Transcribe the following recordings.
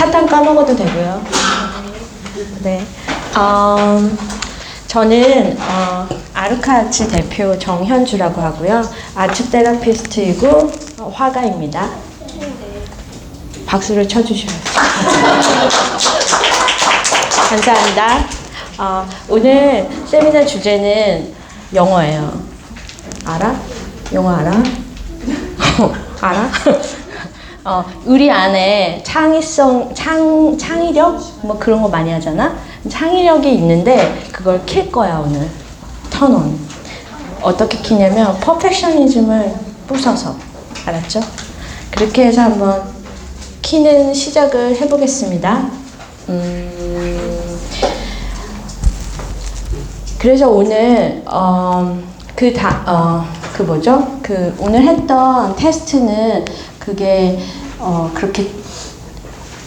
사탕 까먹어도 되고요. 네. 저는 아르카아츠 대표 정현주라고 하고요. 아트 테라피스트이고 화가입니다. 박수를 쳐주셔야죠. 감사합니다. 오늘 세미나 주제는 영어예요. 알아? 영어 알아? 알아? 우리 안에 창의력? 뭐 그런 거 많이 하잖아? 창의력이 있는데 그걸 킬 거야, 오늘. 턴온. 어떻게 키냐면, 퍼펙셔니즘을 부숴서. 알았죠? 그렇게 해서 한번 키는 시작을 해보겠습니다. 그래서 오늘, 오늘 했던 테스트는 그게, 그렇게,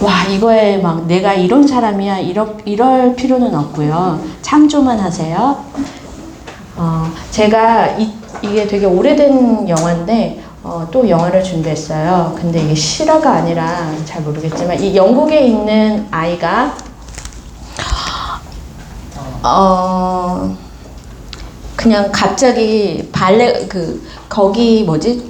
와, 이거에 막 내가 이런 사람이야, 이럴 필요는 없고요. 참조만 하세요. 제가 이게 되게 오래된 영화인데, 또 영화를 준비했어요. 근데 이게 실화가 아니라 잘 모르겠지만, 이 영국에 있는 아이가, 그냥 갑자기 거기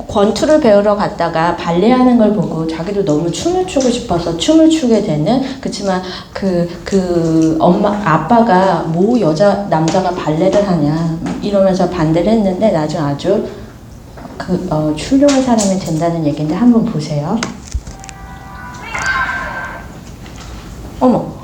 권투를 배우러 갔다가 발레하는 걸 보고 자기도 너무 춤을 추고 싶어서 춤을 추게 되는, 그렇지만 아빠가 뭐 남자가 발레를 하냐 이러면서 반대를 했는데 나중에 아주 훌륭한 사람이 된다는 얘기인데 한번 보세요. 어머.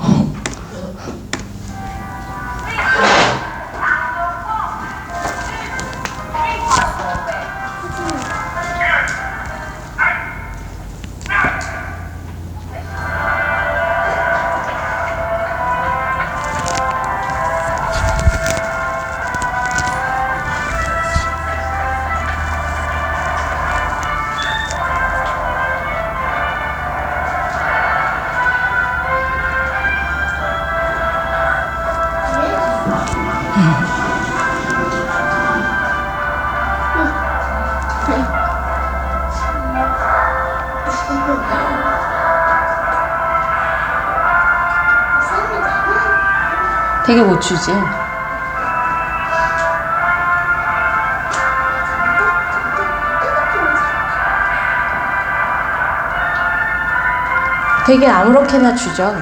되게 못 추지? 되게 아무렇게나 추죠?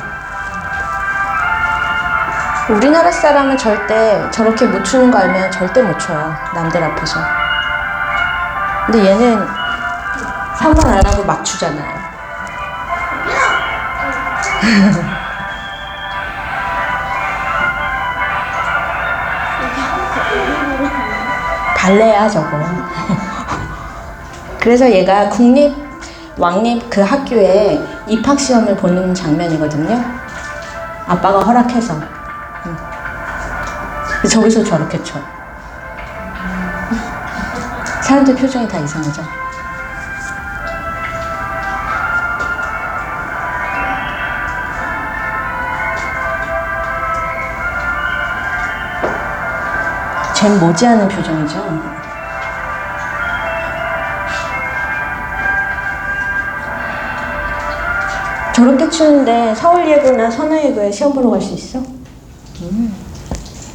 우리나라 사람은 절대 저렇게 못 추는 거 알면 절대 못 춰요. 남들 앞에서. 근데 얘는 상관 안 하고 막 추잖아요. 발레야 저거. 그래서 얘가 왕립 그 학교에 입학시험을 보는 장면이거든요. 아빠가 허락해서. 저기서 저렇게 쳐. 사람들 표정이 다 이상하죠. 쟨 모지않은 표정이죠. 저렇게 추는데 서울예고나 선화예고에 시험 보러 갈 수 있어?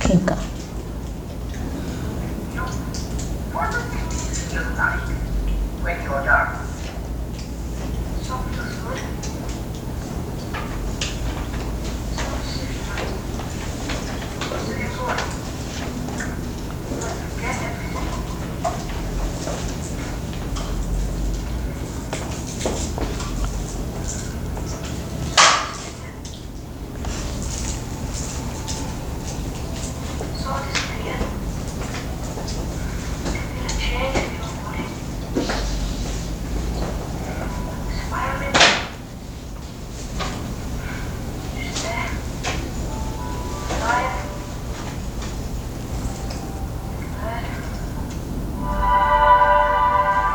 그러니까.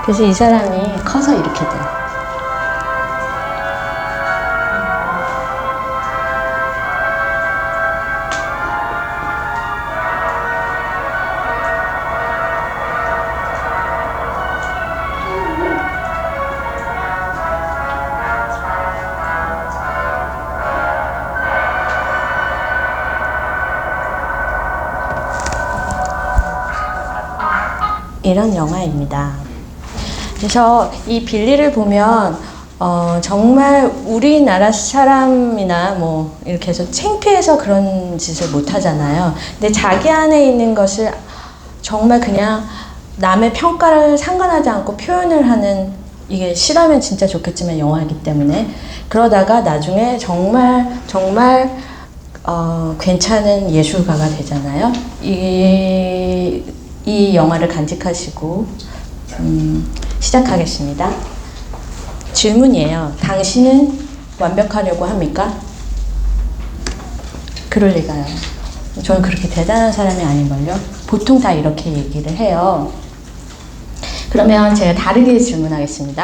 그래서 이 사람이 커서 이렇게 돼. 이런 영화입니다. 그래서 이 빌리를 보면 정말 우리나라 사람이나 뭐 이렇게 해서 창피해서 그런 짓을 못 하잖아요. 근데 자기 안에 있는 것을 정말 그냥 남의 평가를 상관하지 않고 표현을 하는, 이게 실화면 진짜 좋겠지만 영화이기 때문에, 그러다가 나중에 정말 괜찮은 예술가가 되잖아요. 이 영화를 간직하시고 시작하겠습니다. 질문이에요. 당신은 완벽하려고 합니까? 그럴 리가요. 저는 그렇게 대단한 사람이 아닌걸요. 보통 다 이렇게 얘기를 해요. 그러면 제가 다르게 질문하겠습니다.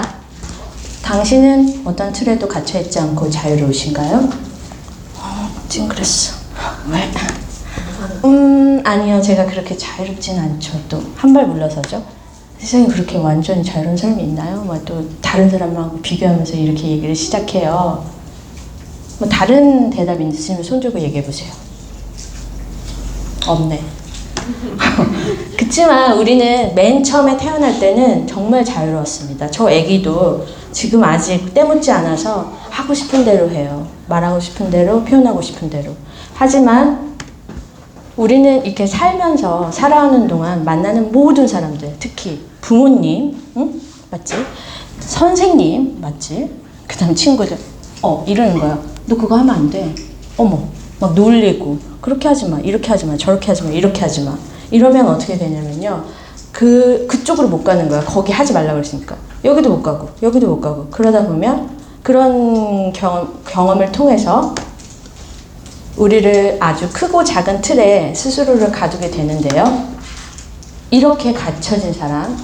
당신은 어떤 틀에도 갇혀있지 않고 자유로우신가요? 찡그랬어. 왜? 아니요. 제가 그렇게 자유롭진 않죠. 또 한 발 물러서죠. 세상에 그렇게 완전히 자유로운 삶이 있나요? 또 다른 사람하고 비교하면서 이렇게 얘기를 시작해요. 다른 대답 있으시면 손 들고 얘기해보세요. 없네. 그치만 우리는 맨 처음에 태어날 때는 정말 자유로웠습니다. 저 애기도 지금 아직 때묻지 않아서 하고 싶은 대로 해요. 말하고 싶은 대로, 표현하고 싶은 대로. 하지만 우리는 이렇게 살면서 살아오는 동안 만나는 모든 사람들, 특히 부모님, 응? 맞지? 선생님, 맞지? 그 다음 친구들, 이러는 거야. 너 그거 하면 안 돼. 어머, 막 놀리고, 그렇게 하지 마, 이렇게 하지 마, 저렇게 하지 마, 이렇게 하지 마. 이러면 어떻게 되냐면요. 그쪽으로 못 가는 거야. 거기 하지 말라고 그랬으니까. 여기도 못 가고, 여기도 못 가고. 그러다 보면 그런 경험을 통해서 우리를 아주 크고 작은 틀에 스스로를 가두게 되는데요. 이렇게 갇혀진 사람,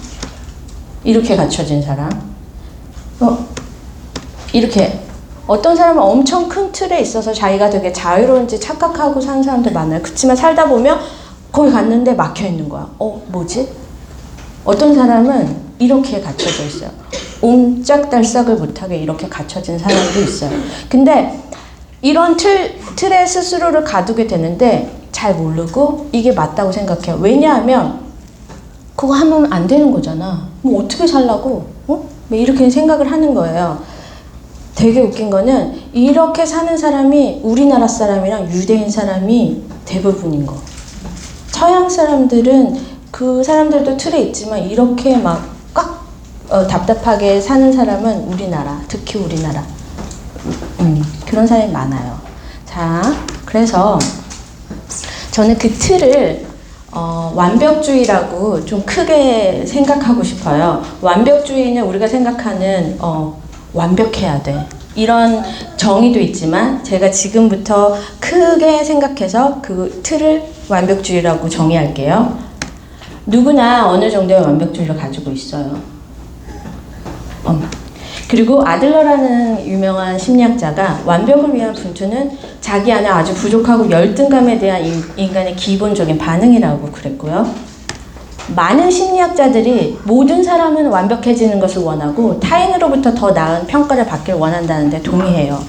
이렇게 이렇게 어떤 사람은 엄청 큰 틀에 있어서 자기가 되게 자유로운지 착각하고 사는 사람들 많아요. 그치만 살다 보면 거기 갔는데 막혀 있는 거야. 뭐지? 어떤 사람은 이렇게 갇혀져 있어요. 옴짝달싹을 못하게 이렇게 갇혀진 사람도 있어요. 근데 이런 틀에 스스로를 가두게 되는데 잘 모르고 이게 맞다고 생각해요. 왜냐하면 그거 하면 안 되는 거잖아. 뭐 어떻게 살라고? 이렇게 생각을 하는 거예요. 되게 웃긴 거는 이렇게 사는 사람이 우리나라 사람이랑 유대인 사람이 대부분인 거. 서양 사람들은 그 사람들도 틀에 있지만 이렇게 막 꽉 답답하게 사는 사람은 우리나라, 특히 우리나라. 그런 사람이 많아요. 자, 그래서 저는 그 틀을 완벽주의라고 좀 크게 생각하고 싶어요. 완벽주의는 우리가 생각하는 완벽해야 돼. 이런 정의도 있지만 제가 지금부터 크게 생각해서 그 틀을 완벽주의라고 정의할게요. 누구나 어느 정도의 완벽주의를 가지고 있어요. 그리고 아들러라는 유명한 심리학자가 완벽을 위한 분투는 자기 안에 아주 부족하고 열등감에 대한 인간의 기본적인 반응이라고 그랬고요. 많은 심리학자들이 모든 사람은 완벽해지는 것을 원하고 타인으로부터 더 나은 평가를 받기를 원한다는데 동의해요.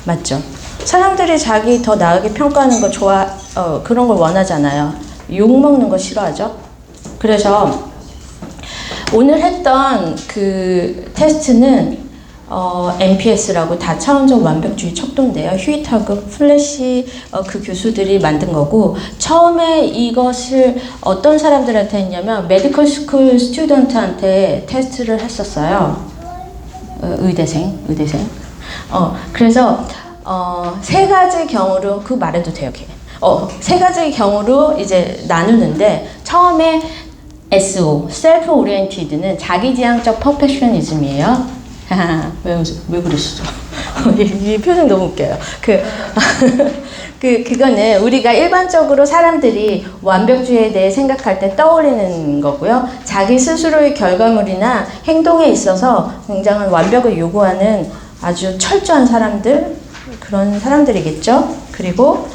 맞죠? 사람들이 자기 더 나으게 평가하는 거 그런 걸 원하잖아요. 욕먹는 거 싫어하죠? 그래서 오늘 했던 그 테스트는 MPS라고 다차원적 완벽주의 척도인데요. 휴이트하고 플래시 그 교수들이 만든 거고, 처음에 이것을 어떤 사람들한테 했냐면 메디컬 스쿨 스튜던트한테 테스트를 했었어요. 의대생. 그래서 세 가지 경우로, 그 말해도 돼요. 세 가지 경우로 이제 나누는데, 처음에 SO, Self Oriented는 자기지향적 퍼펙셔니즘이에요. 왜 그러시죠? 이 표정 너무 웃겨요. 그거는 우리가 일반적으로 사람들이 완벽주의에 대해 생각할 때 떠올리는 거고요. 자기 스스로의 결과물이나 행동에 있어서 굉장한 완벽을 요구하는 아주 철저한 사람들, 그런 사람들이겠죠. 그리고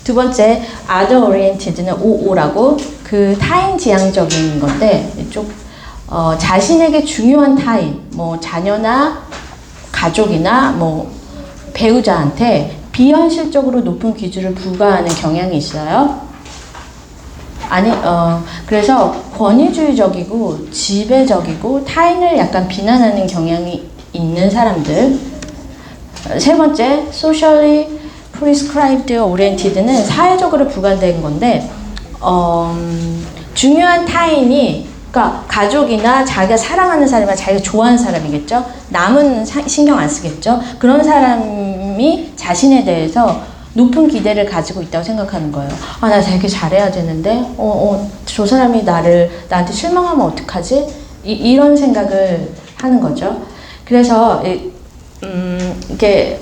두 번째, Other Oriented는 OO라고 그 타인 지향적인 건데, 이쪽 자신에게 중요한 타인, 뭐 자녀나 가족이나 뭐 배우자한테 비현실적으로 높은 기준을 부과하는 경향이 있어요. 아니, 그래서 권위주의적이고 지배적이고 타인을 약간 비난하는 경향이 있는 사람들. 세 번째, socially prescribed oriented는 사회적으로 부과된 건데, 중요한 타인이, 그러니까 가족이나 자기가 사랑하는 사람이나 자기가 좋아하는 사람이겠죠? 남은 신경 안 쓰겠죠? 그런 사람이 자신에 대해서 높은 기대를 가지고 있다고 생각하는 거예요. 아, 나 되게 잘해야 되는데, 저 사람이 나한테 실망하면 어떡하지? 이런 생각을 하는 거죠. 그래서, 이렇게,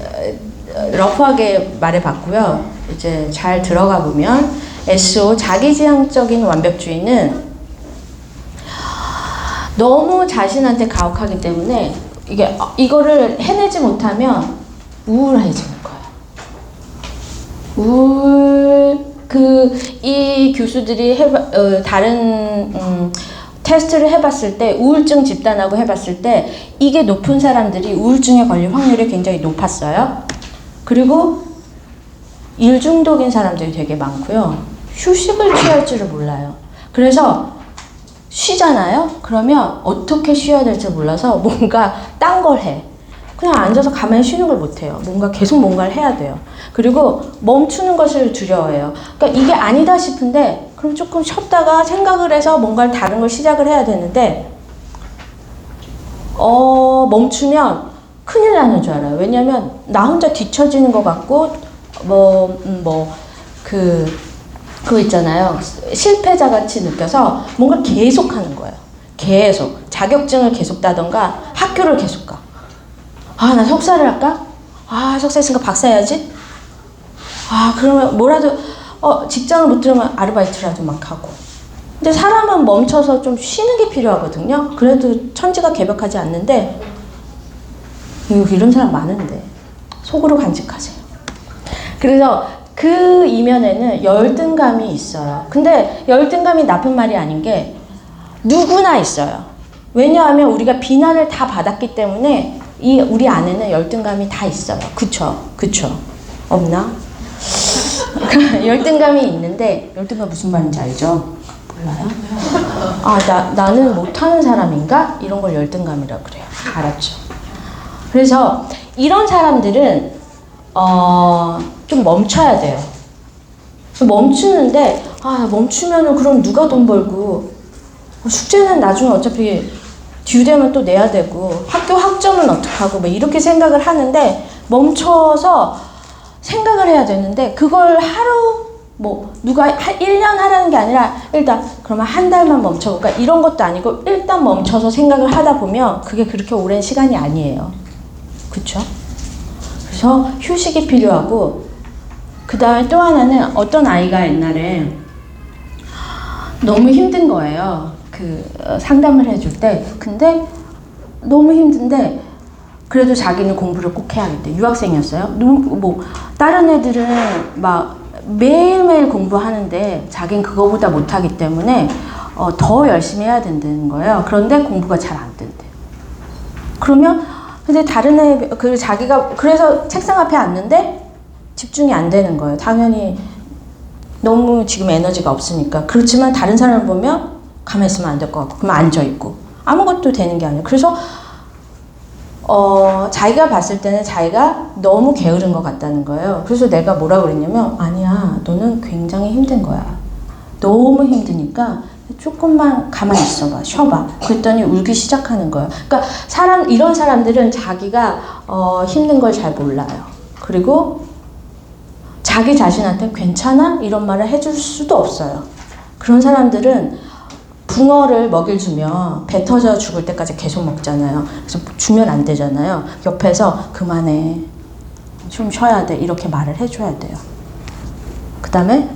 러프하게 말해봤고요. 이제 잘 들어가 보면, SO, 자기지향적인 완벽주의는 너무 자신한테 가혹하기 때문에, 이거를 해내지 못하면 우울해지는 거예요. 이 교수들이 다른, 테스트를 해봤을 때, 우울증 집단하고 해봤을 때, 이게 높은 사람들이 우울증에 걸릴 확률이 굉장히 높았어요. 그리고 일 중독인 사람들이 되게 많고요. 휴식을 취할 줄을 몰라요. 그래서 쉬잖아요? 그러면 어떻게 쉬어야 될지 몰라서 뭔가 딴 걸 해. 그냥 앉아서 가만히 쉬는 걸 못해요. 뭔가 계속 뭔가를 해야 돼요. 그리고 멈추는 것을 두려워해요. 그러니까 이게 아니다 싶은데 그럼 조금 쉬었다가 생각을 해서 뭔가를 다른 걸 시작을 해야 되는데 멈추면 큰일 나는 줄 알아요. 왜냐면 나 혼자 뒤처지는 것 같고 그거 있잖아요. 실패자 같이 느껴서 뭔가 계속 하는 거예요. 계속. 자격증을 계속 따던가 학교를 계속 가. 아, 나 석사를 할까? 아, 석사 했으니까 박사 해야지? 아, 그러면 뭐라도, 직장을 못 들으면 아르바이트라도 막 하고. 근데 사람은 멈춰서 좀 쉬는 게 필요하거든요. 그래도 천지가 개벽하지 않는데, 이런 사람 많은데. 속으로 간직하세요. 그래서 그 이면에는 열등감이 있어요. 근데 열등감이 나쁜 말이 아닌 게 누구나 있어요. 왜냐하면 우리가 비난을 다 받았기 때문에 우리 안에는 열등감이 다 있어요. 그쵸? 없나? 열등감이 있는데, 열등감 무슨 말인지 알죠? 몰라요? 아, 나는 못하는 사람인가? 이런 걸 열등감이라고 그래요. 알았죠? 그래서 이런 사람들은 좀 멈춰야 돼요. 멈추는데, 멈추면은 그럼 누가 돈 벌고, 숙제는 나중에 어차피 듀되면 또 내야 되고, 학교 학점은 어떡하고, 뭐 이렇게 생각을 하는데, 멈춰서 생각을 해야 되는데, 그걸 하루, 누가 1년 하라는 게 아니라, 일단, 그러면 한 달만 멈춰볼까? 이런 것도 아니고, 일단 멈춰서 생각을 하다 보면, 그게 그렇게 오랜 시간이 아니에요. 그쵸? 그래서 휴식이 필요하고, 그 다음에 또 하나는 어떤 아이가 옛날에 너무 힘든 거예요. 상담을 해줄 때. 근데 너무 힘든데, 그래도 자기는 공부를 꼭 해야겠대. 유학생이었어요. 다른 애들은 막 매일매일 공부하는데, 자기는 그거보다 못하기 때문에 더 열심히 해야 된다는 거예요. 그런데 공부가 잘 안 된대. 그러면, 근데 다른 애, 자기가, 그래서 책상 앞에 앉는데, 집중이 안 되는 거예요. 당연히 너무 지금 에너지가 없으니까. 그렇지만 다른 사람을 보면 가만히 있으면 안 될 것 같고, 그러면 앉아있고. 아무것도 되는 게 아니에요. 그래서 자기가 봤을 때는 자기가 너무 게으른 것 같다는 거예요. 그래서 내가 뭐라 그랬냐면, 아니야, 너는 굉장히 힘든 거야. 너무 힘드니까 조금만 가만히 있어봐, 쉬어봐. 그랬더니 울기 시작하는 거예요. 그러니까 이런 사람들은 자기가 힘든 걸 잘 몰라요. 그리고 자기 자신한테 괜찮아? 이런 말을 해줄 수도 없어요. 그런 사람들은 붕어를 먹일 주면 배 터져 죽을 때까지 계속 먹잖아요. 그래서 주면 안 되잖아요. 옆에서 그만해, 좀 쉬어야 돼, 이렇게 말을 해줘야 돼요. 그 다음에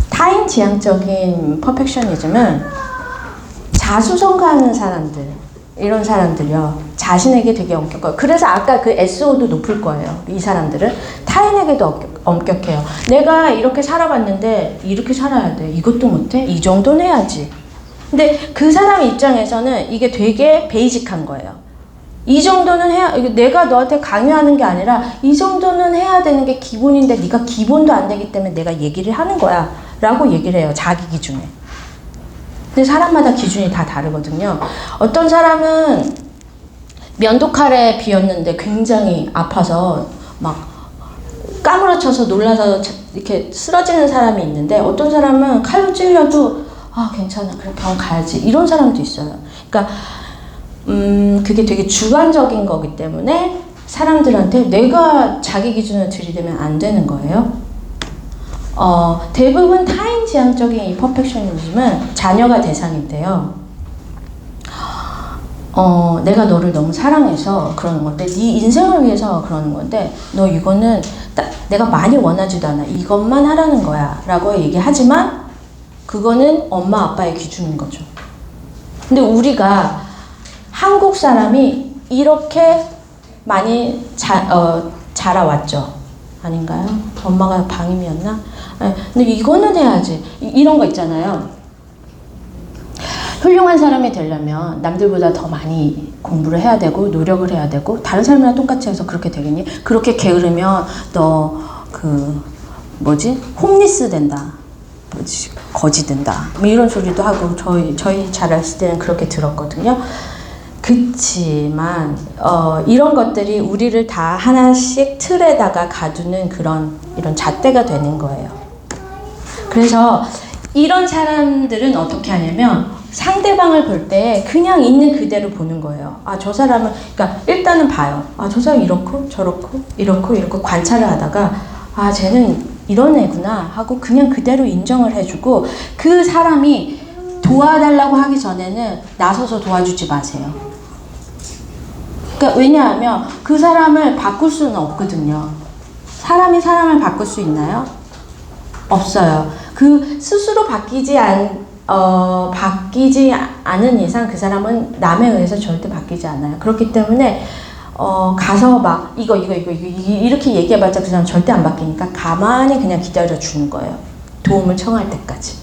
타인 지향적인 퍼펙셔니즘은 자수성가하는 사람들, 이런 사람들이요, 자신에게 되게 엄격해요. 그래서 아까 그 SO도 높을 거예요. 이 사람들은 타인에게도 엄격해요. 내가 이렇게 살아봤는데 이렇게 살아야 돼. 이것도 못해? 이 정도는 해야지. 근데 그 사람 입장에서는 이게 되게 베이직한 거예요. 이 정도는 해야, 내가 너한테 강요하는 게 아니라 이 정도는 해야 되는 게 기본인데 네가 기본도 안 되기 때문에 내가 얘기를 하는 거야. 라고 얘기를 해요. 자기 기준에. 근데 사람마다 기준이 다 다르거든요. 어떤 사람은 면도칼에 비었는데 굉장히 아파서 막 까무러쳐서 놀라서 이렇게 쓰러지는 사람이 있는데, 어떤 사람은 칼로 찔려도 아 괜찮아, 그래 병원 가야지, 이런 사람도 있어요. 그러니까 그게 되게 주관적인 거기 때문에 사람들한테 내가 자기 기준을 들이대면 안 되는 거예요. 대부분 타인 지향적인 이 퍼펙셔니즘은 자녀가 대상인데요. 내가 너를 너무 사랑해서 그러는 건데, 네 인생을 위해서 그러는 건데, 너 이거는 내가 많이 원하지도 않아, 이것만 하라는 거야 라고 얘기하지만 그거는 엄마 아빠의 기준인 거죠. 근데 우리가 한국 사람이 이렇게 많이 자라왔죠. 아닌가요? 엄마가 방임이었나? 근데 이거는 해야지, 이런 거 있잖아요. 훌륭한 사람이 되려면 남들보다 더 많이 공부를 해야 되고 노력을 해야 되고, 다른 사람이랑 똑같이 해서 그렇게 되겠니? 그렇게 게으르면 너 홈리스 된다, 거지 된다, 뭐 이런 소리도 하고 저희 자랐을 때는 그렇게 들었거든요. 그치만 이런 것들이 우리를 다 하나씩 틀에다가 가두는 이런 잣대가 되는 거예요. 그래서 이런 사람들은 어떻게 하냐면 상대방을 볼 때 그냥 있는 그대로 보는 거예요. 아, 저 사람은, 그러니까 일단은 봐요. 아, 저 사람 이렇고 저렇고 이렇고 관찰을 하다가 아, 쟤는 이런 애구나 하고 그냥 그대로 인정을 해주고, 그 사람이 도와달라고 하기 전에는 나서서 도와주지 마세요. 그러니까 왜냐하면 그 사람을 바꿀 수는 없거든요. 사람이 사람을 바꿀 수 있나요? 없어요. 그 스스로 바뀌지 않은 이상 그 사람은 남에 의해서 절대 바뀌지 않아요. 그렇기 때문에 가서 막 이거 이렇게 얘기해봤자 그 사람 절대 안 바뀌니까 가만히 그냥 기다려주는 거예요. 도움을 청할 때까지.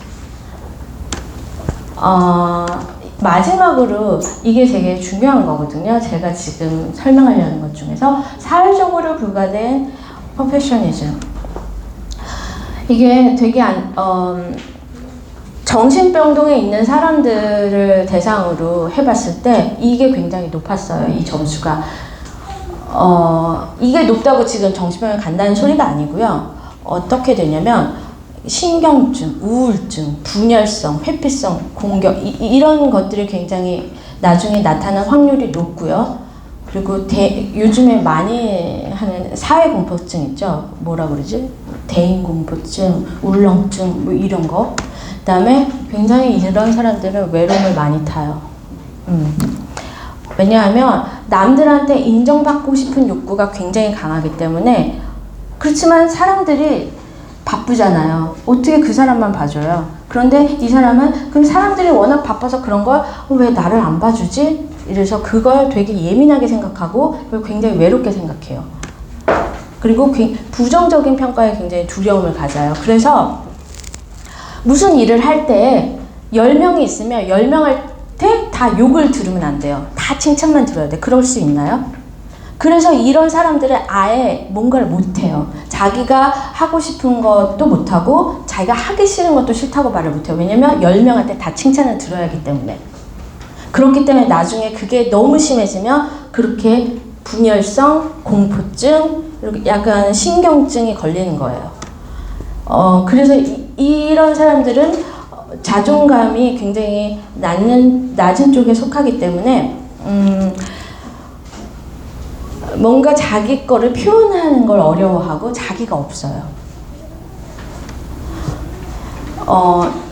마지막으로 이게 되게 중요한 거거든요. 제가 지금 설명하려는 것 중에서 사회적으로 부과된 퍼펙셔니즘. 이게 되게 정신병동에 있는 사람들을 대상으로 해봤을 때 이게 굉장히 높았어요. 이 점수가. 이게 높다고 지금 정신병원에 간다는 소리가 아니고요. 어떻게 되냐면 신경증, 우울증, 분열성, 회피성, 공격, 이런 것들이 굉장히 나중에 나타나는 확률이 높고요. 그리고 요즘에 많이 하는 사회공포증 있죠? 뭐라 그러지? 대인공포증, 울렁증, 뭐 이런 거. 그 다음에 굉장히 이런 사람들은 외로움을 많이 타요. 왜냐하면 남들한테 인정받고 싶은 욕구가 굉장히 강하기 때문에. 그렇지만 사람들이 바쁘잖아요. 어떻게 그 사람만 봐줘요? 그런데 이 사람은 그럼 사람들이 워낙 바빠서 그런 걸 왜 나를 안 봐주지? 이래서 그걸 되게 예민하게 생각하고 굉장히 외롭게 생각해요. 그리고 부정적인 평가에 굉장히 두려움을 가져요. 그래서 무슨 일을 할 때 10명이 있으면 10명한테 다 욕을 들으면 안 돼요. 다 칭찬만 들어야 돼. 그럴 수 있나요? 그래서 이런 사람들은 아예 뭔가를 못해요. 자기가 하고 싶은 것도 못하고 자기가 하기 싫은 것도 싫다고 말을 못해요. 왜냐면 10명한테 다 칭찬을 들어야 하기 때문에. 그렇기 때문에 나중에 그게 너무 심해지면 그렇게 분열성, 공포증, 약간 신경증이 걸리는 거예요. 그래서 이런 사람들은 자존감이 굉장히 낮은 쪽에 속하기 때문에 뭔가 자기 거를 표현하는 걸 어려워하고 자기가 없어요.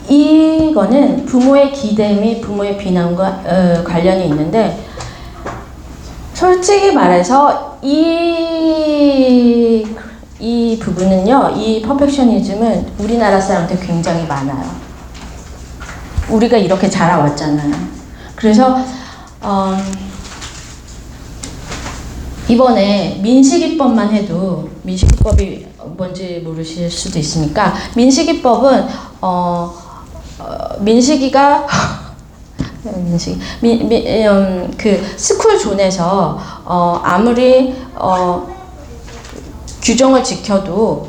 이거는 부모의 기대 및 부모의 비난과 관련이 있는데, 솔직히 말해서 이 부분은요, 이 퍼펙셔니즘은 우리나라 사람한테 굉장히 많아요. 우리가 이렇게 자라왔잖아요. 그래서 이번에 민식이법만 해도, 민식이법이 뭔지 모르실 수도 있으니까, 민식이법은 민식이가 그 스쿨존에서 아무리 규정을 지켜도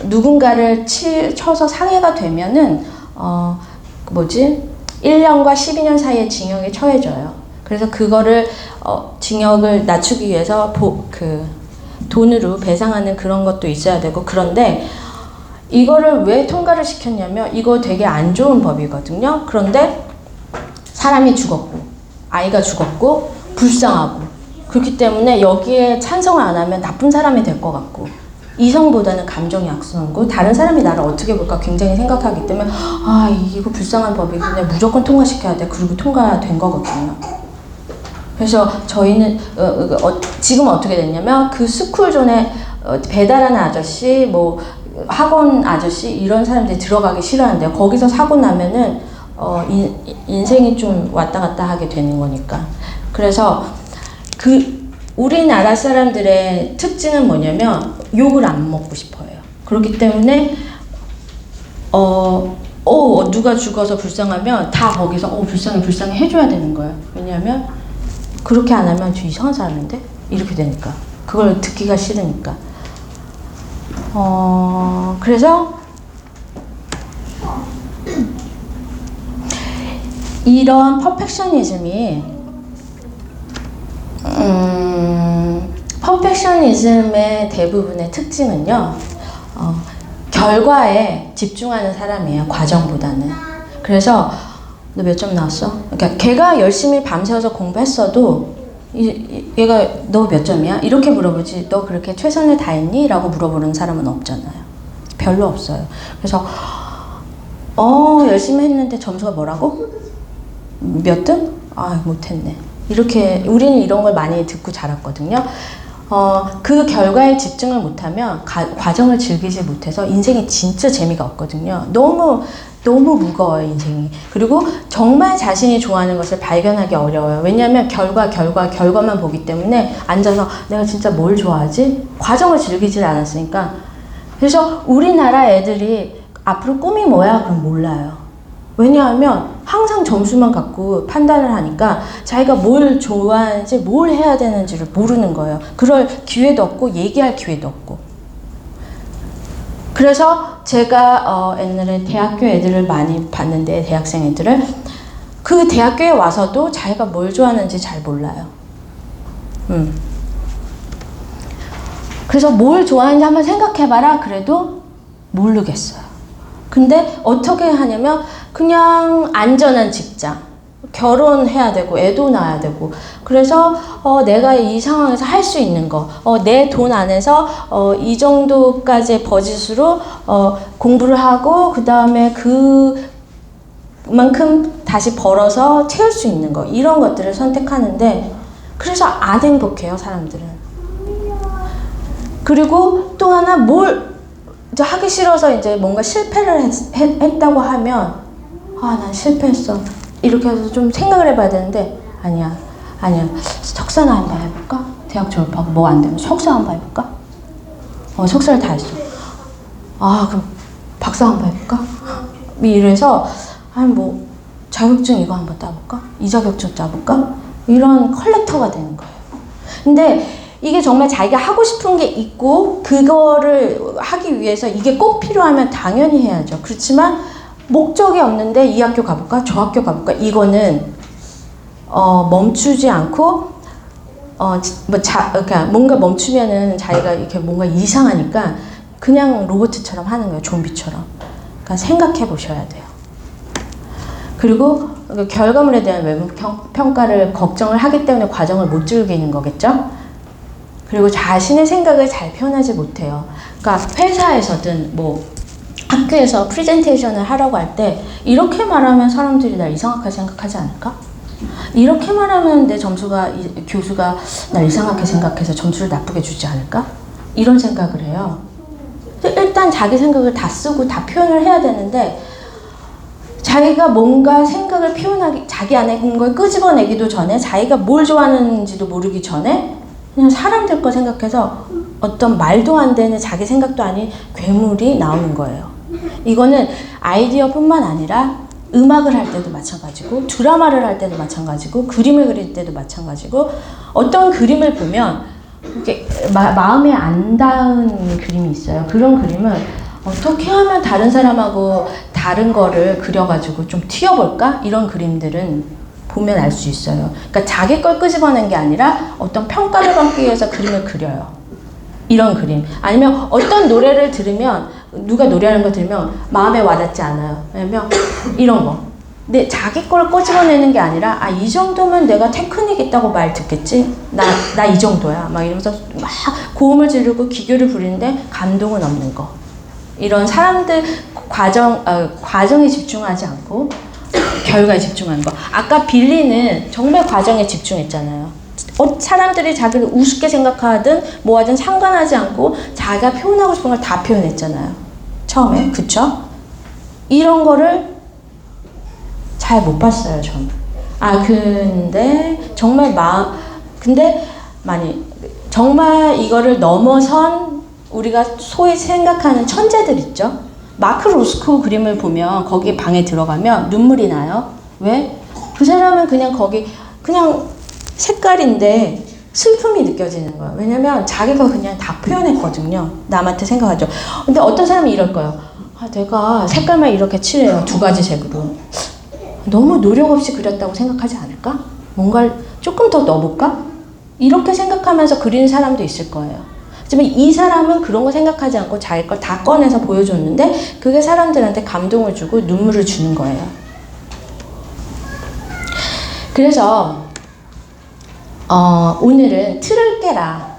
누군가를 쳐서 상해가 되면은 1년과 12년 사이의 징역에 처해져요. 그래서 그거를 징역을 낮추기 위해서 돈으로 배상하는 그런 것도 있어야 되고, 그런데 이거를 왜 통과를 시켰냐면 이거 되게 안 좋은 법이거든요. 그런데 사람이 죽었고 아이가 죽었고 불쌍하고 그렇기 때문에 여기에 찬성을 안 하면 나쁜 사람이 될 것 같고, 이성보다는 감정이 앞서고 다른 사람이 나를 어떻게 볼까 굉장히 생각하기 때문에 이거 불쌍한 법이기 때문에 무조건 통과시켜야 돼. 그리고 통과된 거거든요. 그래서 저희는 지금 어떻게 됐냐면 그 스쿨존에 배달하는 아저씨, 뭐 학원 아저씨 이런 사람들이 들어가기 싫어하는데요. 거기서 사고 나면은 인생이 좀 왔다 갔다 하게 되는 거니까. 그래서 우리나라 사람들의 특징은 뭐냐면 욕을 안 먹고 싶어요. 그렇기 때문에 누가 죽어서 불쌍하면 다 거기서 불쌍해 해줘야 되는 거예요. 왜냐하면 그렇게 안 하면 저 이상한 사람인데? 이렇게 되니까. 그걸 듣기가 싫으니까. 그래서 이런 퍼펙셔니즘이 퍼펙셔니즘의 대부분의 특징은요, 결과에 집중하는 사람이에요. 과정보다는. 그래서 너 몇 점 나왔어? 그러니까 걔가 열심히 밤새워서 공부했어도 얘가 너 몇 점이야? 이렇게 물어보지 너 그렇게 최선을 다했니? 라고 물어보는 사람은 없잖아요. 별로 없어요. 그래서 열심히 했는데 점수가 뭐라고? 몇 등? 못했네. 이렇게 우리는 이런 걸 많이 듣고 자랐거든요. 그 결과에 집중을 못하면 과정을 즐기지 못해서 인생이 진짜 재미가 없거든요. 너무 무거워요, 인생이. 그리고 정말 자신이 좋아하는 것을 발견하기 어려워요. 왜냐하면 결과만 보기 때문에 앉아서 내가 진짜 뭘 좋아하지? 과정을 즐기질 않았으니까. 그래서 우리나라 애들이 앞으로 꿈이 뭐야? 그럼 몰라요. 왜냐하면 항상 점수만 갖고 판단을 하니까 자기가 뭘 좋아하는지 뭘 해야 되는지를 모르는 거예요. 그럴 기회도 없고 얘기할 기회도 없고. 그래서 제가 옛날에 대학교 애들을 많이 봤는데, 대학생 애들을, 그 대학교에 와서도 자기가 뭘 좋아하는지 잘 몰라요. 그래서 뭘 좋아하는지 한번 생각해봐라. 그래도 모르겠어요. 근데 어떻게 하냐면 그냥 안전한 직장, 결혼해야 되고 애도 낳아야 되고, 그래서 내가 이 상황에서 할 수 있는 거, 내 돈 안에서 이 정도까지의 버짓으로 공부를 하고 그 다음에 그만큼 다시 벌어서 채울 수 있는 거, 이런 것들을 선택하는데, 그래서 안 행복해요, 사람들은. 그리고 또 하나 이제 하기 싫어서 이제 뭔가 실패를 했다고 하면 난 실패했어. 이렇게 해서 좀 생각을 해봐야 되는데 아니야. 석사나 한번 해볼까? 대학 졸업하고 뭐 안 되면 석사 한번 해볼까? 석사를 다 했어. 그럼 박사 한번 해볼까? 이래서 뭐 자격증 이거 한번 따볼까? 이 자격증 따볼까? 이런 컬렉터가 되는 거예요. 근데 이게 정말 자기가 하고 싶은 게 있고 그거를 하기 위해서 이게 꼭 필요하면 당연히 해야죠. 그렇지만 목적이 없는데 이 학교 가볼까? 저 학교 가볼까? 이거는 멈추지 않고 그러니까 뭔가 멈추면은 자기가 이렇게 뭔가 이상하니까 그냥 로봇처럼 하는 거예요. 좀비처럼. 그러니까 생각해 보셔야 돼요. 그리고 결과물에 대한 외부 평가를 걱정을 하기 때문에 과정을 못 즐기는 거겠죠? 그리고 자신의 생각을 잘 표현하지 못해요. 그러니까 회사에서든 뭐 학교에서 프레젠테이션을 하라고 할 때 이렇게 말하면 사람들이 날 이상하게 생각하지 않을까? 이렇게 말하면 내 교수가 날 이상하게 생각해서 점수를 나쁘게 주지 않을까? 이런 생각을 해요. 일단 자기 생각을 다 쓰고 다 표현을 해야 되는데, 자기가 뭔가 생각을 자기 안에 있는 걸 끄집어내기도 전에, 자기가 뭘 좋아하는지도 모르기 전에 그냥 사람들 거 생각해서 어떤 말도 안 되는 자기 생각도 아닌 괴물이 나오는 거예요. 이거는 아이디어뿐만 아니라 음악을 할 때도 마찬가지고, 드라마를 할 때도 마찬가지고, 그림을 그릴 때도 마찬가지고, 어떤 그림을 보면 이렇게 마음에 안 닿은 그림이 있어요. 그런 그림은 어떻게 하면 다른 사람하고 다른 거를 그려가지고 좀 튀어볼까? 이런 그림들은 보면 알 수 있어요. 그러니까 자기 걸 끄집어낸 게 아니라 어떤 평가를 받기 위해서 그림을 그려요. 이런 그림. 아니면 어떤 노래를 들으면, 누가 노래하는 거 들으면 마음에 와닿지 않아요. 왜냐면 이런 거. 근데 자기 걸 끄집어내는 게 아니라, 아, 이 정도면 내가 테크닉 있다고 말 듣겠지? 나 이 정도야. 막 이러면서 막 고음을 지르고 기교를 부리는데 감동은 없는 거. 이런 사람들 과정에 집중하지 않고 결과에 집중하는 거. 아까 빌리는 정말 과정에 집중했잖아요. 사람들이 자기를 우습게 생각하든 뭐하든 상관하지 않고 자기가 표현하고 싶은 걸 다 표현했잖아요. 처음에. 그쵸? 이런 거를 잘 못 봤어요, 저는. 근데 정말 정말 이거를 넘어선 우리가 소위 생각하는 천재들 있죠? 마크 로스코 그림을 보면 거기 방에 들어가면 눈물이 나요. 왜? 그 사람은 그냥 색깔인데 슬픔이 느껴지는 거예요. 왜냐면 자기가 그냥 다 표현했거든요. 남한테 생각하죠. 근데 어떤 사람이 이럴 거예요. 내가 색깔만 이렇게 칠해요. 2가지 색으로. 너무 노력 없이 그렸다고 생각하지 않을까? 뭔가를 조금 더 넣어볼까? 이렇게 생각하면서 그리는 사람도 있을 거예요. 하지만 이 사람은 그런 거 생각하지 않고 자기 걸 다 꺼내서 보여줬는데 그게 사람들한테 감동을 주고 눈물을 주는 거예요. 그래서 오늘은 틀을 깨라.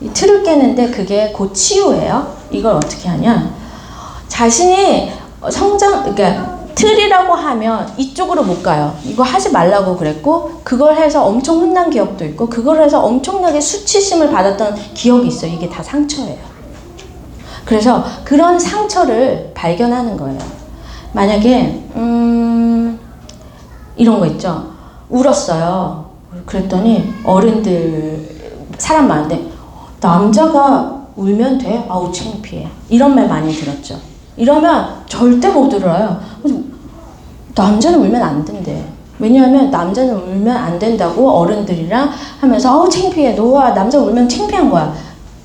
이 틀을 깨는데 그게 곧 치유예요. 이걸 어떻게 하냐? 자신이 그러니까 틀이라고 하면 이쪽으로 못 가요. 이거 하지 말라고 그랬고 그걸 해서 엄청 혼난 기억도 있고 그걸 해서 엄청나게 수치심을 받았던 기억이 있어요. 이게 다 상처예요. 그래서 그런 상처를 발견하는 거예요. 만약에 이런 거 있죠. 울었어요. 그랬더니 사람 많은데 남자가 울면 돼? 아우 창피해. 이런 말 많이 들었죠. 이러면 절대 못 들어요. 남자는 울면 안 된대. 왜냐하면 남자는 울면 안 된다고 어른들이랑 하면서 아우 창피해. 너와 남자 울면 창피한 거야.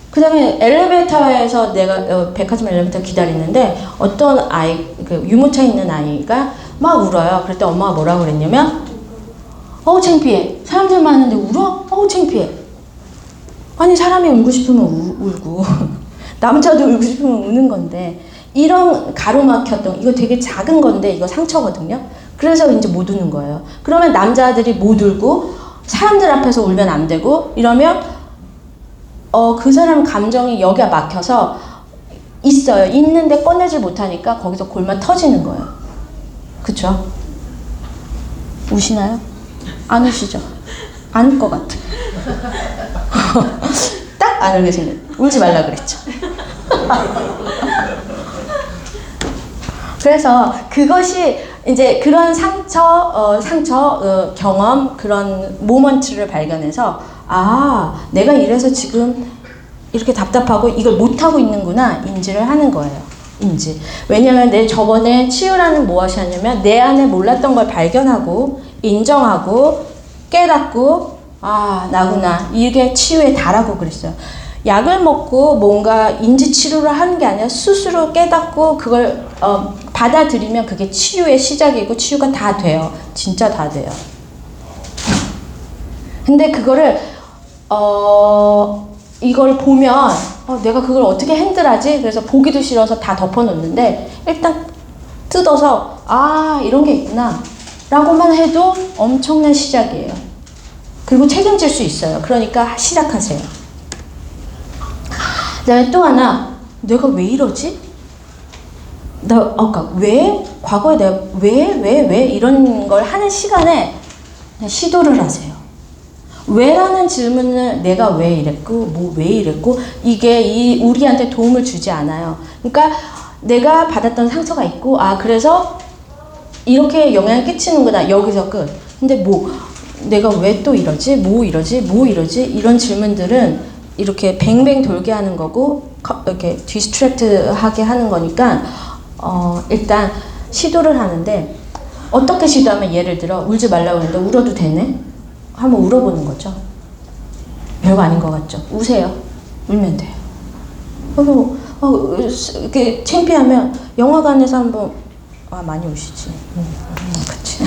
그 다음에 엘리베이터에서 내가 백화점 엘리베이터 기다리는데 어떤 유모차 있는 아이가 막 울어요. 그럴 때 엄마가 뭐라고 그랬냐면 어우 창피해. 사람들 많은데 울어? 어우 창피해. 아니 사람이 울고 싶으면 울고 남자도 울고 싶으면 우는 건데 이런 가로막혔던 이거 되게 작은 건데 이거 상처거든요. 그래서 이제 못 우는 거예요. 그러면 남자들이 못 울고 사람들 앞에서 울면 안 되고 이러면 그 사람 감정이 여기가 막혀서 있어요. 있는데 꺼내질 못하니까 거기서 골만 터지는 거예요. 그쵸? 우시나요? 안 우시죠? 안 울 것 같아. 딱 안 울게 생겼. 울지 말라 그랬죠. 그래서 그것이 이제 그런 상처, 경험, 그런 모먼트를 발견해서 내가 이래서 지금 이렇게 답답하고 이걸 못하고 있는구나 인지를 하는 거예요. 인지. 왜냐면 저번에 치유라는 무엇이 하냐면 내 안에 몰랐던 걸 발견하고 인정하고 깨닫고 나구나. 이게 치유의 다라고 그랬어요. 약을 먹고 뭔가 인지치료를 하는 게 아니라 스스로 깨닫고 그걸 받아들이면 그게 치유의 시작이고 치유가 다 돼요. 진짜 다 돼요. 근데 그거를 이걸 보면 내가 그걸 어떻게 핸들하지? 그래서 보기도 싫어서 다 덮어놓는데 일단 뜯어서 이런 게 있구나 라고만 해도 엄청난 시작이에요. 그리고 책임질 수 있어요. 그러니까 시작하세요. 그다음에 또 하나, 내가 왜 이러지? 과거에 내가 왜 이런 걸 하는 시간에 그냥 시도를 하세요. 왜라는 질문을 내가 왜 이랬고, 왜 이랬고, 이게 우리한테 도움을 주지 않아요. 그러니까 내가 받았던 상처가 있고, 그래서 이렇게 영향을 끼치는구나. 여기서 끝. 근데 내가 왜 또 이러지? 뭐 이러지? 이런 질문들은 이렇게 뱅뱅 돌게 하는 거고 이렇게 디스트랙트하게 하는 거니까 일단 시도를 하는데 어떻게 시도하면 예를 들어 울지 말라고 했는데 울어도 되네? 한번 울어보는 거죠. 별거 아닌 것 같죠? 우세요. 울면 돼요. 이렇게 창피하면 영화관에서 한번 많이 우시지. 그치.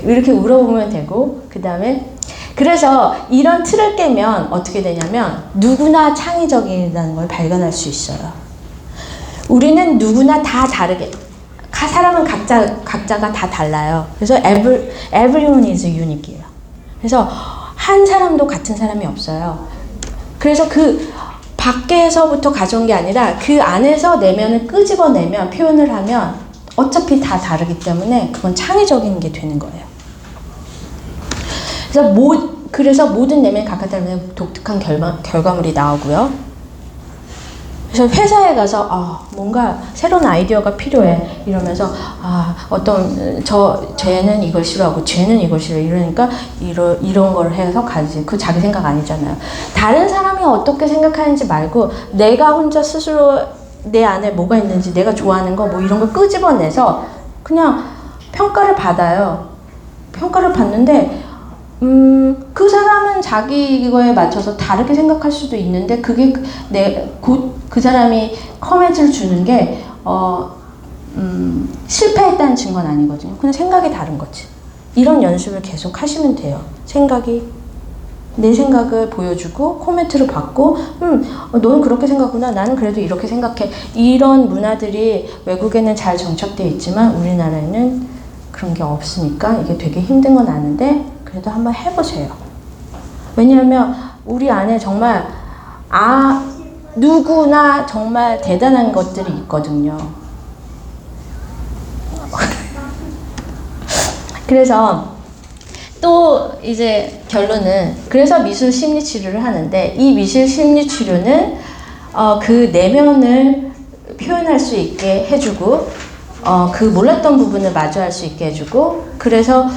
이렇게 울어보면 되고, 그 다음에 그래서 이런 틀을 깨면 어떻게 되냐면 누구나 창의적이라는 걸 발견할 수 있어요. 우리는 누구나 다 다르게, 사람은 각자가 다 달라요. 그래서 everyone is unique예요. 그래서 한 사람도 같은 사람이 없어요. 그래서 그 밖에서부터 가져온 게 아니라 그 안에서 내면을 끄집어내면, 표현을 하면 어차피 다 다르기 때문에 그건 창의적인 게 되는 거예요. 그래서 모든 내면이 각각 다르면 독특한 결과물이 나오고요. 그래서 회사에 가서 뭔가 새로운 아이디어가 필요해 이러면서 쟤는 이걸 싫어하고 쟤는 이걸 싫어해 이러니까 이런 걸 해서 가지. 그 자기 생각 아니잖아요. 다른 사람이 어떻게 생각하는지 말고 내가 혼자 스스로 내 안에 뭐가 있는지, 내가 좋아하는 거 뭐 이런 걸 끄집어내서 그냥 평가를 받아요. 평가를 받는데 그 사람은 자기 이거에 맞춰서 다르게 생각할 수도 있는데 그게 그 사람이 코멘트를 주는 게 실패했다는 증거는 아니거든요. 그냥 생각이 다른 거지. 이런 연습을 계속 하시면 돼요. 내 생각을 보여주고 코멘트를 받고 너는 그렇게 생각하구나. 나는 그래도 이렇게 생각해. 이런 문화들이 외국에는 잘 정착되어 있지만 우리나라에는 그런 게 없으니까 이게 되게 힘든 건 아는데 그래도 한번 해보세요. 왜냐하면 우리 안에 정말 누구나 정말 대단한 것들이 있거든요. 그래서 또 이제 결론은, 그래서 미술 심리 치료를 하는데 이 미술 심리 치료는 그 내면을 표현할 수 있게 해주고 그 몰랐던 부분을 마주할 수 있게 해주고, 그래서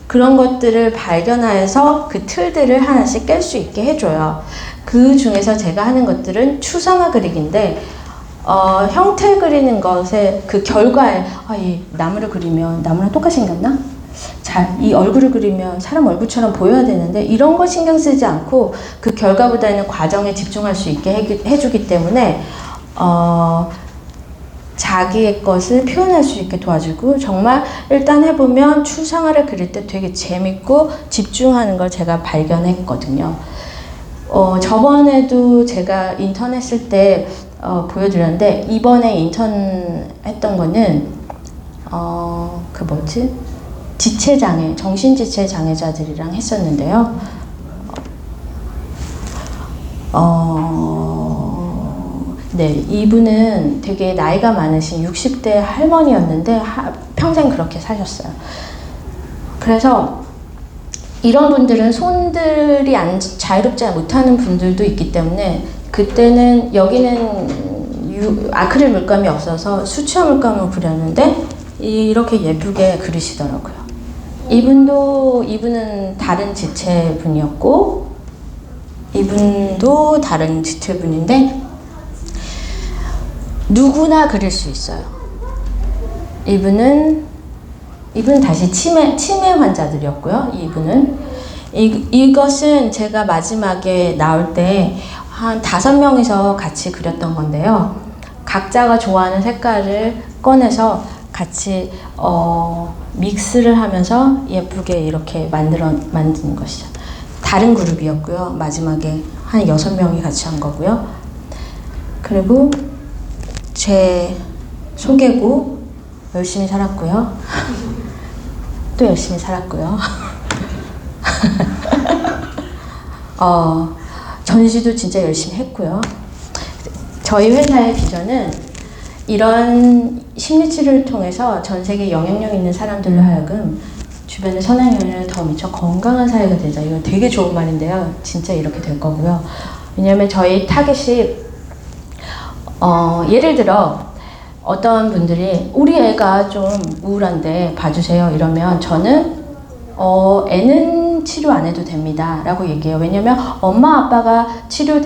그런 것들을 발견해서 그 틀들을 하나씩 깰 수 있게 해줘요. 그 중에서 제가 하는 것들은 추상화 그리기인데 형태 그리는 것의 그 결과에 이 나무를 그리면 나무랑 똑같이 생겼나? 이 얼굴을 그리면 사람 얼굴처럼 보여야 되는데 이런 거 신경 쓰지 않고 그 결과보다는 과정에 집중할 수 있게 해주기 때문에 자기의 것을 표현할 수 있게 도와주고, 정말 일단 해보면 추상화를 그릴 때 되게 재밌고 집중하는 걸 제가 발견했거든요. 저번에도 제가 인턴 했을 때 보여드렸는데, 이번에 인턴 했던 거는 지체장애, 정신지체 장애자들이랑 했었는데요. 네, 이분은 되게 나이가 많으신 60대 할머니였는데 평생 그렇게 사셨어요. 그래서 이런 분들은 손들이 자유롭지 못하는 분들도 있기 때문에 그때는 여기는 아크릴 물감이 없어서 수채화 물감으로 그렸는데 이렇게 예쁘게 그리시더라고요. 이분은 다른 지체분이었고 이분도 다른 지체분인데 누구나 그릴 수 있어요. 이분은 다시 치매 환자들이었고요. 이것은 제가 마지막에 나올 때 한 5명이서 같이 그렸던 건데요. 각자가 좋아하는 색깔을 꺼내서 같이 믹스를 하면서 예쁘게 이렇게 만드는 것이죠. 다른 그룹이었고요. 마지막에 한 6명이 같이 한 거고요. 그리고 제 소개고 열심히 살았고요. 또 열심히 살았고요. 전시도 진짜 열심히 했고요. 저희 회사의 비전은 이런 심리치료를 통해서 전 세계 영향력 있는 사람들로 하여금 주변에 선한 영향을 더 미쳐 건강한 사회가 되자. 이거 되게 좋은 말인데요. 진짜 이렇게 될 거고요. 왜냐하면 저희 타겟이 예를 들어 어떤 분들이 우리 애가 좀 우울한데 봐주세요 이러면 저는 애는 치료 안 해도 됩니다 라고 얘기해요. 왜냐면 엄마 아빠가 치료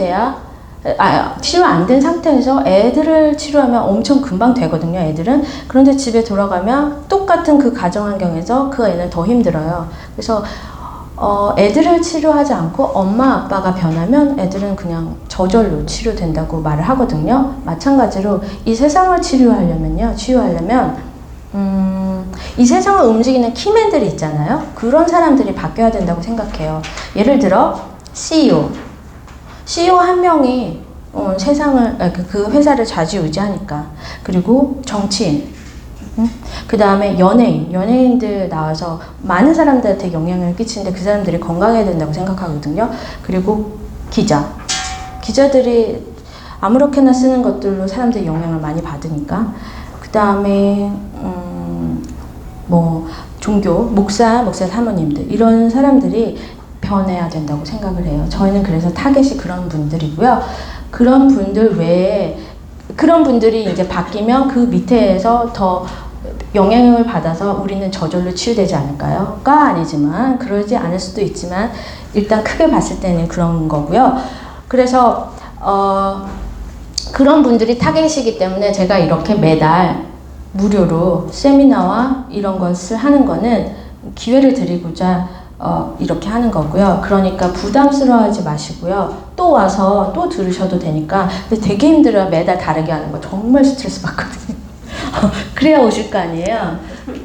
안 된 상태에서 애들을 치료하면 엄청 금방 되거든요. 애들은. 그런데 집에 돌아가면 똑같은 그 가정 환경에서 그 애는 더 힘들어요. 그래서 애들을 치료하지 않고 엄마 아빠가 변하면 애들은 그냥 저절로 치료된다고 말을 하거든요. 마찬가지로 이 세상을 치유하려면 이 세상을 움직이는 키맨들이 있잖아요. 그런 사람들이 바뀌어야 된다고 생각해요. 예를 들어 CEO 한 명이 세상을 그 회사를 좌지우지하니까. 그리고 정치인, 그 다음에 연예인들 나와서 많은 사람들한테 영향을 끼치는데 그 사람들이 건강해야 된다고 생각하거든요. 그리고 기자들이 아무렇게나 쓰는 것들로 사람들이 영향을 많이 받으니까. 그 다음에 뭐 종교, 목사 사모님들 이런 사람들이 변해야 된다고 생각을 해요. 저희는 그래서 타겟이 그런 분들이고요. 그런 분들 외에 그런 분들이 이제 바뀌면 그 밑에서 더 영향을 받아서 우리는 저절로 치유되지 않을까요? 가 아니지만 그러지 않을 수도 있지만 일단 크게 봤을 때는 그런 거고요. 그래서 그런 분들이 타겟이기 때문에 제가 이렇게 매달 무료로 세미나와 이런 것을 하는 거는 기회를 드리고자 이렇게 하는 거고요. 그러니까 부담스러워하지 마시고요. 또 와서 또 들으셔도 되니까. 근데 되게 힘들어요. 매달 다르게 하는 거. 정말 스트레스 받거든요. 그래야 오실 거 아니에요.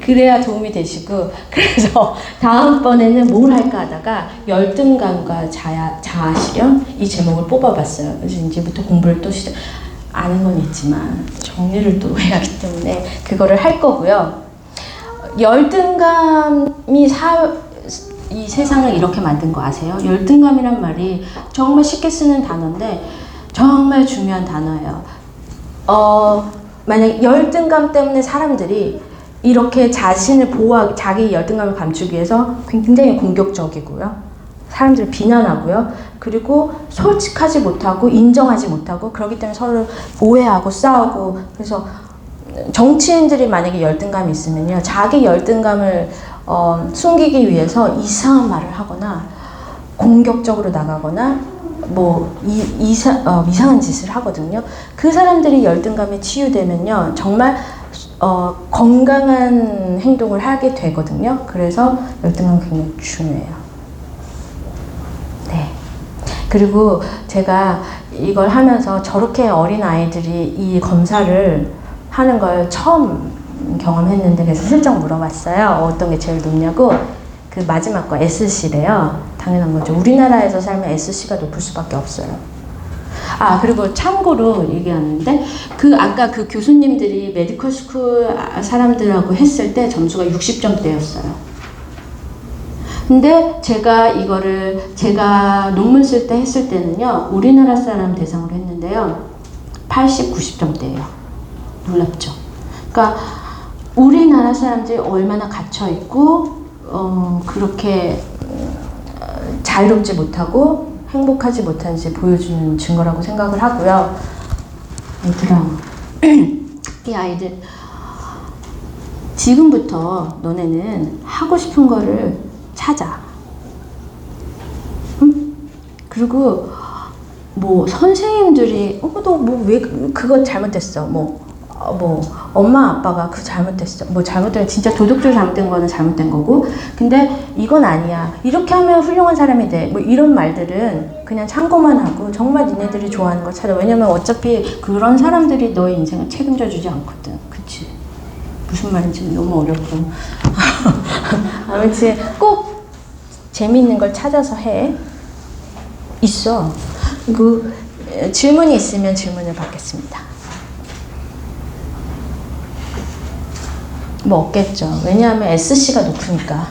그래야 도움이 되시고. 그래서 다음번에는 뭘 할까 하다가 열등감과 자아 실현 이 제목을 뽑아봤어요. 그래서 이제부터 공부를 또 아는 건 있지만 정리를 또 해야 하기 때문에 그거를 할 거고요. 열등감이 이 세상을 이렇게 만든 거 아세요? 열등감이란 말이 정말 쉽게 쓰는 단어인데 정말 중요한 단어예요. 만약 열등감 때문에 사람들이 이렇게 자신을 보호하기, 자기 열등감을 감추기 위해서 굉장히 공격적이고요. 사람들을 비난하고요. 그리고 솔직하지 못하고 인정하지 못하고 그렇기 때문에 서로 오해하고 싸우고. 그래서 정치인들이 만약에 열등감이 있으면요. 자기 열등감을 숨기기 위해서 이상한 말을 하거나 공격적으로 나가거나 뭐 이상한 짓을 하거든요. 그 사람들이 열등감에 치유되면요. 정말 건강한 행동을 하게 되거든요. 그래서 열등감 굉장히 중요해요. 네. 그리고 제가 이걸 하면서 저렇게 어린 아이들이 이 검사를 하는 걸 처음 경험했는데 그래서 슬쩍 물어봤어요. 어떤 게 제일 높냐고. 그 마지막 거 SC래요. 당연한 거죠. 우리나라에서 살면 SC가 높을 수밖에 없어요. 그리고 참고로 얘기하는데 아까 그 교수님들이 메디컬 스쿨 사람들하고 했을 때 점수가 60점대였어요. 근데 제가 논문 쓸 때 했을 때는요. 우리나라 사람 대상으로 했는데요. 80, 90점대예요. 놀랍죠? 그러니까 우리나라 사람들이 얼마나 갇혀있고 그렇게 자유롭지 못하고 행복하지 못한지 보여주는 증거라고 생각을 하고요. 얘들아, 이 아이들 지금부터 너네는 하고 싶은 거를 찾아. 응? 그리고 뭐 선생님들이 너 뭐 왜 그거 잘못됐어. 엄마 아빠가 그 잘못됐어. 잘못된 진짜 도덕적으로 잘못된 거는 잘못된 거고. 근데 이건 아니야. 이렇게 하면 훌륭한 사람이 돼. 이런 말들은 그냥 참고만 하고 정말 니네들이 좋아하는 거 찾아. 왜냐면 어차피 그런 사람들이 너의 인생을 책임져 주지 않거든. 그치? 무슨 말인지 너무 어렵고. 아무튼 꼭 재미있는 걸 찾아서 해. 있어. 질문이 있으면 질문을 받겠습니다. 없겠죠. 왜냐하면 SC가 높으니까.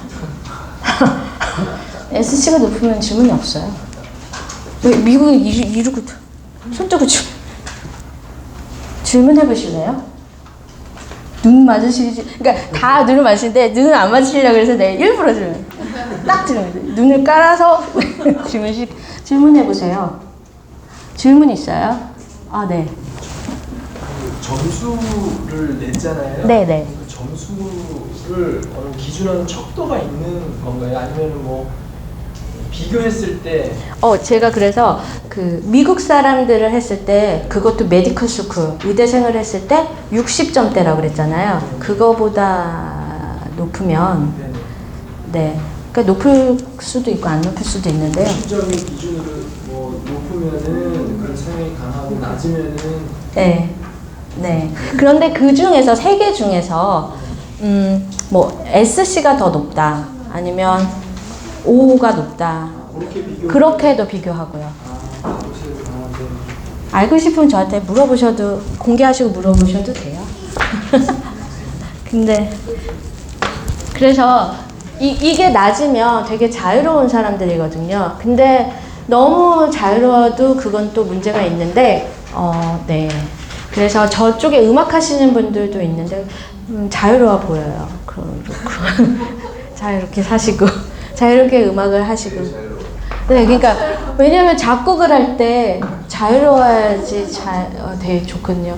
SC가 높으면 질문이 없어요. 미국에 이러고 손 뜨고 질문해 보실래요? 눈 맞으시지? 그러니까 다 눈을 맞으시는데 눈을 안 맞으시려고 해서 내가 일부러 딱 눈을 깔아서 질문해 보세요. 질문 있어요? 네. 점수를 냈잖아요. 네네. 그 점수를 어느 기준하는 척도가 있는 건가요? 아니면 비교했을 때? 제가 그래서 미국 사람들을 했을 때 그것도 메디컬 스쿨 의대생을 했을 때 60점대라고 그랬잖아요. 그거보다 높으면 네 그러니까 높을 수도 있고 안 높을 수도 있는데요. 공식적인 기준으로 뭐 높으면은 그런 성향이 강하고 낮으면은 네. 네. 그런데 그 중에서 세 개 중에서 뭐 SC가 더 높다. 아니면 O가 높다. 그렇게 비교. 그렇게도 비교하고요. 요새 강한데. 알고 싶으면 저한테 물어보셔도 공개하시고 물어보셔도 돼요. 근데 그래서 이게 낮으면 되게 자유로운 사람들이거든요. 근데 너무 자유로워도 그건 또 문제가 있는데 네. 그래서 저쪽에 음악 하시는 분들도 있는데 자유로워 보여요. 그럼 자유롭게 사시고 자유롭게 음악을 하시고. 네, 그러니까 왜냐면 작곡을 할 때 자유로워야지 되게 좋거든요.